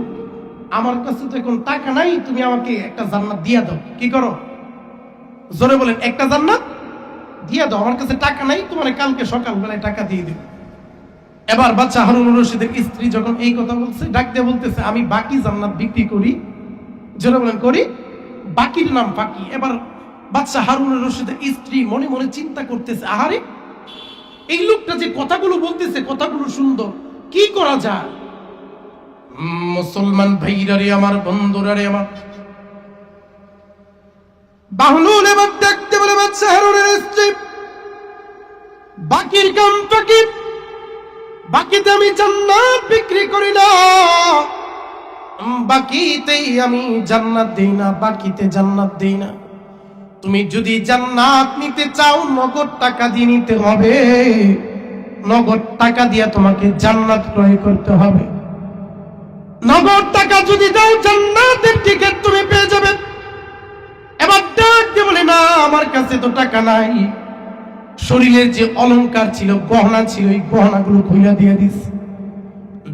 আমার কাছে তো এখন টাকা নাই, তুমি আমাকে একটা জান্নাত দিয়া দাও। কি করো? জোরে বলেন, একটা জান্নাত দিয়া দাও, আমার কাছে টাকা নাই, তোমার কালকে সকালবেলায় টাকা দিয়ে দেব। এবার বাদশা হারুনুর রশিদের স্ত্রী যখন এই কথা বলছে, ডাক দিয়ে বলতেছে, আমি বাকি জান্নাত বিক্রি করি। জোরে বলেন, করি। বাকির নাম বাকি। এবার বাদশা হারুনুর রশিদের স্ত্রী মনে মনে চিন্তা করতেছে, আহারে, এই লোকটা যে কথাগুলো বলতেছে, কথাগুলো সুন্দর, কি করা যায়? মুসলমান ভাইরা রে আমার, বন্ধুরা রে আমার, বাহলুল এবার দেখতে বলে, বাদশা হারুনের স্ত্রী, বাকির কাম বাকি, বাকিতে আমি জান্নাত বিক্রি করি না, বাকিতেই আমি জান্নাত দেই না, বাকিতে জান্নাত দেই না। তুমি যদি জান্নাত নিতে চাও, নগদ টাকা দিয়ে নিতে হবে, নগদ টাকা দিয়ে তোমাকে জান্নাত ক্রয় করতে হবে। নগদ টাকা যদি দাও, জান্নাতের টিকিট তুমি পেয়ে যাবে। এবার ডাক দিয়ে বলে, না আমার কাছে তো টাকা নাই। শরীরের যে অলংকার ছিল, গহনা ছিল, এই গহনাগুলো খুইলা দিয়ে দিস।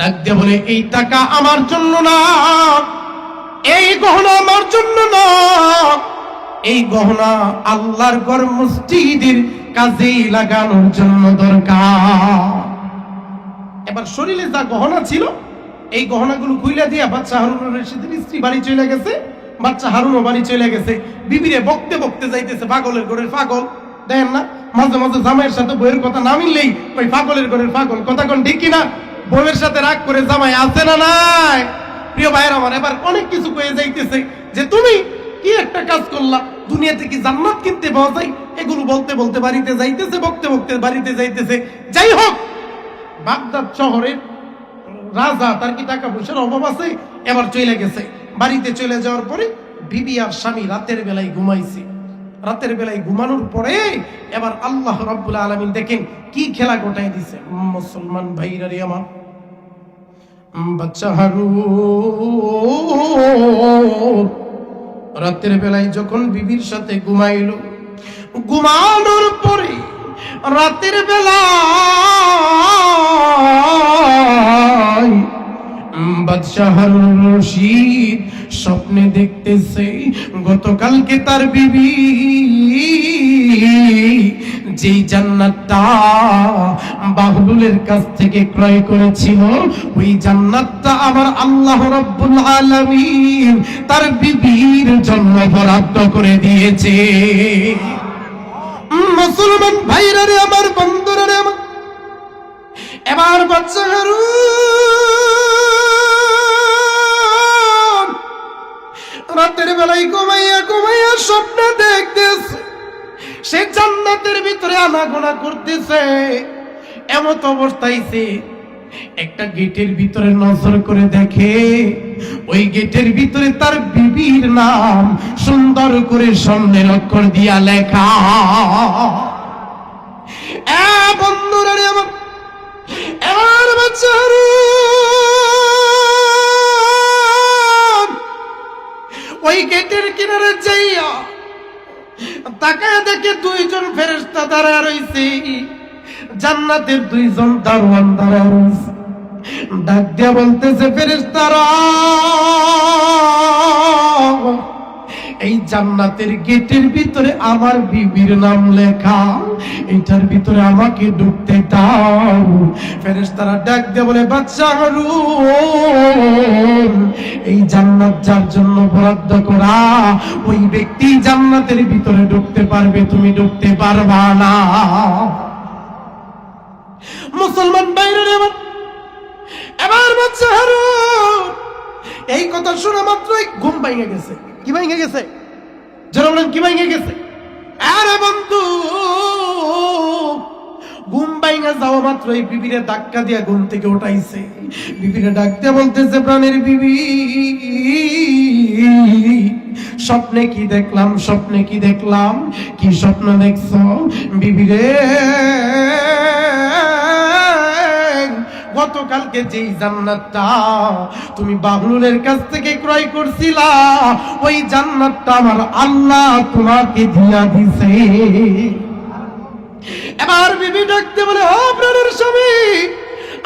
ডাক দিয়ে বলে, এই টাকা আমার জন্য না, এই গহনা আমার জন্য না, এই গহনা আল্লাহর ঘর মসজিদের কাজে লাগানোর জন্য দরকার। এবার শরীরে যা গহনা ছিল এই গহনাগুলো খুইলা দিয়া বাচ্চা হারুন রশিদের স্ত্রী বাড়ি চলে গেছে। বাচ্চা হারুনও বাড়ি চলে গেছে। বিবিরে বকতে বকতে যাইতেছে, পাগলের ঘরের পাগল। দেখেন না, মাঝে মাঝে জামাইয়ের সাথে বইয়ের কথা না মিললেই ওই পাগলের ঘরের পাগল। কথা কোন ঠিক কিনা? বউয়ের সাথে রাগ করে জামাই আছে না নাই? প্রিয় ভাইয়ের আমার, এবার অনেক কিছু কয়ে যাইতেছে যে তুমি কি একটা কাজ করলা, দুনিয়াতে কি জান্নাত কিনতে পাওয়া যায়? এগুলো বলতে বলতে বাড়িতে যাইতেছে, বকতে বকতে বাড়িতে যাইতেছে। যাই হোক, বাগদাদ শহরের রাজা, তার কি টাকা পয়সার অভাব আছে? এবার চলে গেছে। বাড়িতে চলে যাওয়ার পরে বিবি আর স্বামী রাতের বেলায় ঘুমাইছে। রাতের বেলায় ঘুমানোর পরে এবার আল্লাহ রাব্বুল আলামিন দেখেন কি খেলা গোটাই দিছে। মুসলমান ভাইরা রে আমার, বাচ্চা হারুন রাতের বেলায় যখন বিবির সাথে ঘুমাইলো, ঘুমানোর পরে রাতের বেলায় বাদশাহ হারুন রশিদ স্বপ্নে দেখতেছে গতকালকে তার বিবি যেই জান্নাতটা বাহলুলের কাছ থেকে ক্রয় করেছিল, ওই জান্নাতটা আবার আল্লাহ রাব্বুল আলামিন তার বিবির জন্য বরাদ্দ করে দিয়েছে। মুসলমান ভাইরা রে আমার, বন্ধুরা রে আমার, এবার বাচ্চা হারুন রাতের বেলায় ঘুমাইয়া ঘুমাইয়া স্বপ্ন দেখতেছে, সে জান্নাতের ভিতরে আনাগোনা করতেছে। এমত অবস্থায় সে একটা গেটের ভিতরে নজর করে দেখে, ওই গেটের ভিতরে তার বিবির নাম সুন্দর করে স্বর্ণের অক্ষর দিয়া লেখা। বন্ধুরা রে আমার, এবার বাচ্চা হারুন ওই গেটের কিনারে যাইয়া তাকায় দেখে দুইজন ফেরেশতা দাঁড়ায় রইছে, জান্নাতের দুইজন দারোয়ান দাঁড়ায় রইছে। ডাক দিয়া বলতেছে, ফেরেশতারা এই জান্নাতের গেটের ভিতরে আমার বিবির নাম লেখা, এটার ভিতরে আমাকে ঢুকতে দাও। ফেরেশতারা ডাক দিয়ে বলে, বাচ্চা হারুন এই জান্নাত যার জন্য বরাদ্দ করা, ওই ব্যক্তি জান্নাতের ভিতরে ঢুকতে পারবে, তুমি ঢুকতে পারবা না। মুসলমান বাইরে এবার বাচ্চা হারুন এই কথা শোনা মাত্রই ঘুম ভাঙে গেছে। কি ভাঙে গেছে? যারা বলেন কি ভাঙে গেছে? আরে বন্ধু, ঘুম ভাঙা যাওয়া মাত্রই বিবিরে ধাক্কা দিয়া ঘুম থেকে উঠাইছে। বিবিরে ডাকতে বলতেছে, প্রাণের বিবি স্বপ্নে কি দেখলাম, স্বপ্নে কি দেখলাম, কি স্বপ্ন দেখছো? বিবিরে গতকালকে যেই জান্নাতটা তুমি বাহলুলের কাছ থেকে ক্রয় করছিলা, ওই জান্নাতটা আমার আল্লাহ তোমাকে দিয়া দিছে। এবার বিবি ডাকতে বলে, ও প্রাণের স্বামী,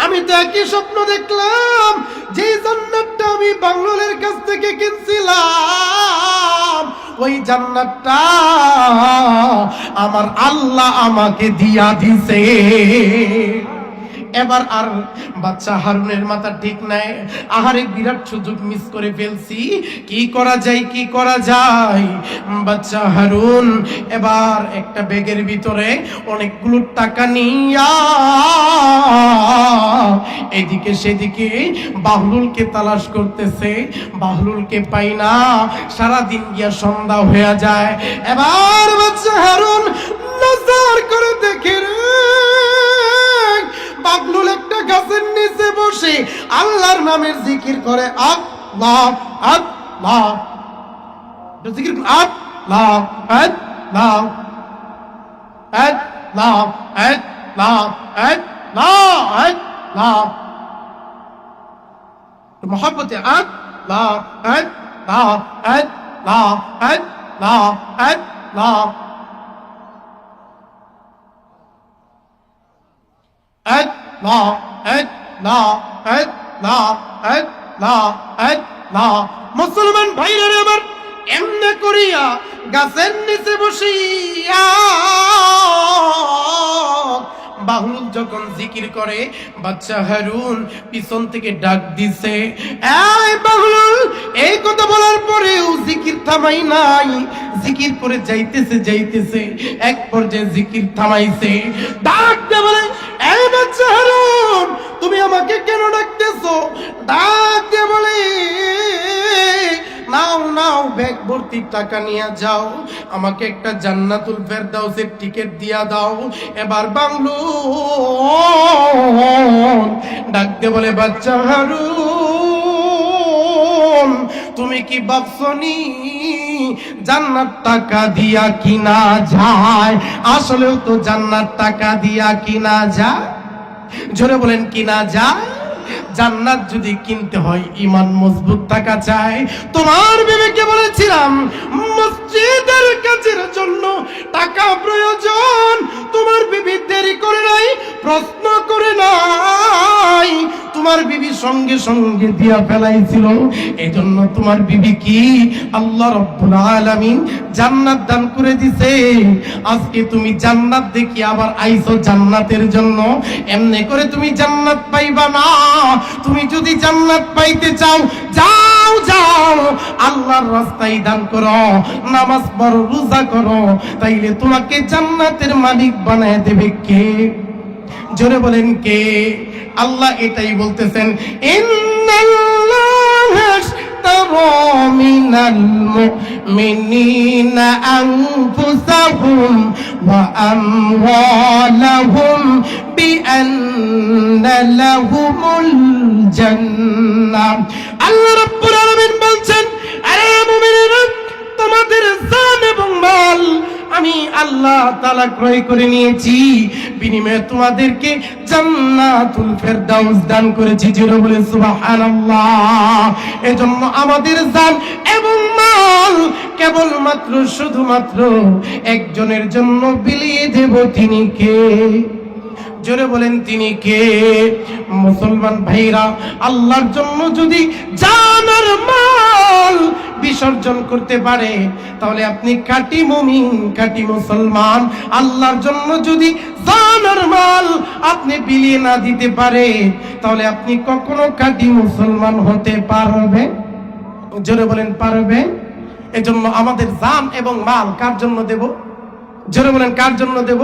আমি তো একই স্বপ্ন দেখলাম, যে জান্নাতটা আমি বাহলুলের কাছ থেকে কিনছিলাম, ওই জান্নাতটা আমার আল্লাহ আমাকে দিয়া দিছে। এবার আর বাচ্চা হারুনের মাথা ঠিক নাই, আহারে বিরাট সুযোগ মিস করে ফেলছি, কি করা যায়, কি করা যায়। বাচ্চা হারুন এবার একটা ব্যাগের ভিতরে অনেকগুলো টাকা নিয়া এদিকে সেদিকে বাহলুলকে তালাশ করতেছে, বাহলুলকে পাই না। সারাদিন গিয়া সন্ধ্যা হয়ে যায়। এবার বাচ্চা হারুন নজর করে দেখে বাহলুল একটা গাছের নিচে বসে আল্লাহর নামের জিকির করে। আল্লাহ আল্লাহ জিকির, আল্লাহ আল্লাহ আল্লাহ আল্লাহ আল্লাহ আল্লাহ মোহাব্বতে আল্লাহ আল্লাহ আল্লাহ লা এক লা এক লা এক লা এক লা এক লা এক লা। মুসলমান ভাইরা আমার, এমনি করিয়া গাছের নিচে বসিয়া বাহুল যখন জিকির করে, বাচ্চা হারুন পিছন থেকে ডাক দিছে, এই বাহুল। এই কথা বলার পরেও জিকির থামাই নাই, জিকির করে যাইতেছে এক পর্যায়ে জিকির থামাইছে। ডাক দিয়ে বলে, এই বাচ্চা হারুন, তুমি আমাকে কেন ডাকতেছো? ডাক দিয়ে বলে, নাও নাও, ব্যাগ ভর্তি টাকা নিয়ে যাও, আমাকে একটা জান্নাতুল ফেরদাউসের টিকিট দিয়া দাও। এবার বাংলো ডাকতে বলে, বাচ্চা হারুন, তুমি কি ভাবছনি জান্নাত টাকা দিয়া কিনা যায়? আসলেও তো জান্নাত টাকা দিয়া কিনা যায়। জোরে বলেন, কিনা যায়। জান্নাত যদি কিনতে হয় ঈমান মজবুত থাকা চাই। তোমার বিবেকে বলেছিলাম মসজিদের কাজের জন্য টাকা প্রয়োজন, তোমার বিবি দেরি করে নাই, প্রশ্ন করে নাই, তোমার বিবি সঙ্গে সঙ্গে দিয়া ফেলাইছিল। এজন্য তোমার বিবি কি আল্লাহ রাব্বুল আলামিন জান্নাত দান করে দিছে। আজকে তুমি জান্নাত দেখি আবার আইছো জান্নাতের জন্য। এমনি করে তুমি জান্নাত পাইবা না। তুমি যদি জান্নাত পাইতে চাও, যাও যাও আল্লাহর রাস্তায় দান করো, নামাজ পড়ো, রোজা করো, তাইলে তোমাকে জান্নাতের মালিক বানায় দেবে কে? জোরে বলেন, কে? আল্লাহ এটাই বলতেছেন, ইন্নাল্লাহা আশতারা মিনাল মুমিনিনা আনফুসাহুম ওয়া আমওয়ালাহুম বিআন্না লাহুমুল জান্নাহ। আল্লাহ রাব্বুল আলামিন বলছেন, আরে মুমিনেরা, তোমাদের জান এবং মাল আমি আল্লাহ তাআলা ক্রয় করে নিয়েছি, বিনিময়ে তোমাদেরকে জান্নাতুল ফেরদাউস দান করেছি। জোরে বলে সুবহানাল্লাহ। এজন্য আমাদের জান এবং মাল কেবলমাত্র শুধুমাত্র একজনের জন্য বিলিয়ে দেব। তিনি কে? জোরে বলেন, তিনি কে? মুসলমান ভাইরা, আল্লাহর জন্য যদি জান আর মাল বিসর্জন করতে পারে, তাহলে আপনি খাঁটি মুমিন, খাঁটি মুসলমান। আল্লাহর জন্য যদি জান আর মাল আপনি বিলিয়ে না দিতে পারে, তাহলে আপনি কখনো খাঁটি মুসলমান হতে পারবে? জোরে বলেন, পারবে? এজন্য আমাদের জান এবং মাল কার জন্য দেব? জোরে বলেন, কার জন্য দেব?